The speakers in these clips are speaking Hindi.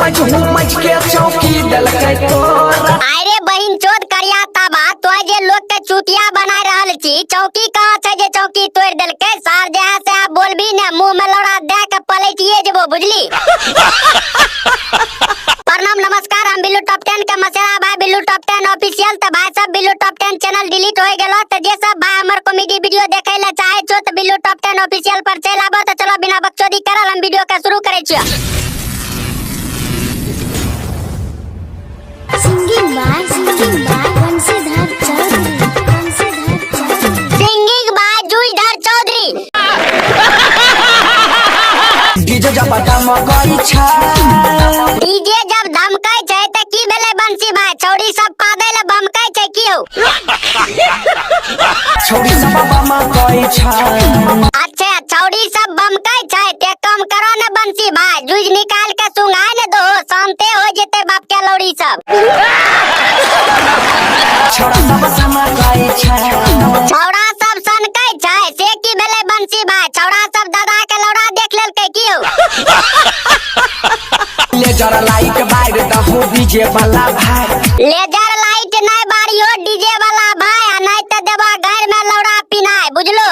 मच के चौकी डलकै तोरा। अरे बहिन चोद करिया तबा तो जे लोग के चूतिया बना रहल छी। चौकी कहाँ छै जे चौकी तोड़ देलकै। सार जे है से आप बोलबी ने मुंह में लौड़ा दे के पलटिए जेबो बुझली। प्रणाम नमस्कार, हम बिल्लू टॉप 10 के मसेरा भाई बिल्लू टॉप 10 ऑफिशियल। त भाई सब बिल्लू टॉप 10 चैनल डिलीट हो गेलो त जे सब भाई हमर कॉमेडी वीडियो देखे ला चाहे छो त बिल्लू टॉप 10 ऑफिशियल पर चल आबो। त चलो बिना बकचोदी करल हम वीडियो के शुरू करे छियै। Singing by Vanshidhar Chaudhary. Singing by Jujhdhar Chaudhary. DJ जब धमकै छै, डीजे जब धमकै छै त की भेलै बंसी भाई। छौड़ी सब पादै ले बमकै छै की हो। छौड़ी सब बमकै छै। अच्छा छौड़ी सब बमकै छै ते कम करो न बंसी भाई। जूझ निकाल के सुंघाय न दो, शांते हो जेते बाप के लौड़ी सब। छौड़ा सब समकै छै। छौड़ा सब सनकै छै से की भेलै बंसी भाई। छौड़ा सब दादा के लौड़ा देख लेलकै की हो। लेजर लाइट बाइर दहो डीजे वाला भाई। लेजर लाइट नै बारियो डीजे वाला भाई। आ नै त देबा घर में लौड़ा पिनाय बुझलो।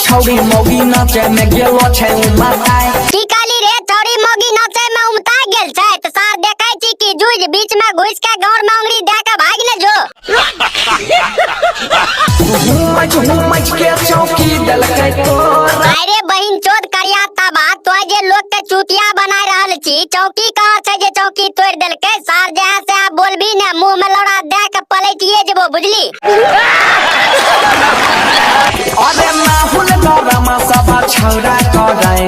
छौड़ी मौगी नाचे में गेलो छै उमताय। की कहली रे छौड़ी मौगी नाचे में उमता गेल छै त सार देखै छी कि जूझ बीच में घुस के गौर में उंगली दे के भाग ले जो। मच के चौकी डलकै तोरा। अरे बहिन चोद करिया तबा तो जे लोग के चूतिया बना रहल छी। चौकी कहाँ छै जे चौकी तोड़ देलकै। सार जे है से आप बोलबी ने मुंह में लौड़ा दे के पलटिए जेबो बुझली। अरे माहुल गरम सब छौड़ा करै,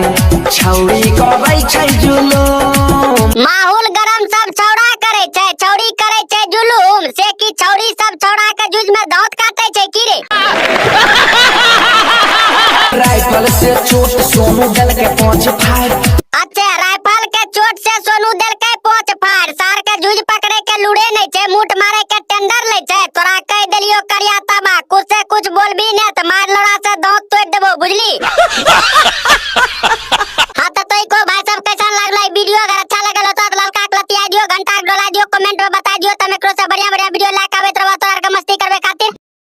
छौड़ी करै छै जुलूम। माहौल गरम सब छौड़ा करे छै, छौड़ी करे छै जुलूम। से की छौड़ी सब छौड़ा के जूझ में दांत काटे छै की रे। राइफल से चोट सोनू डल के 5 फाड़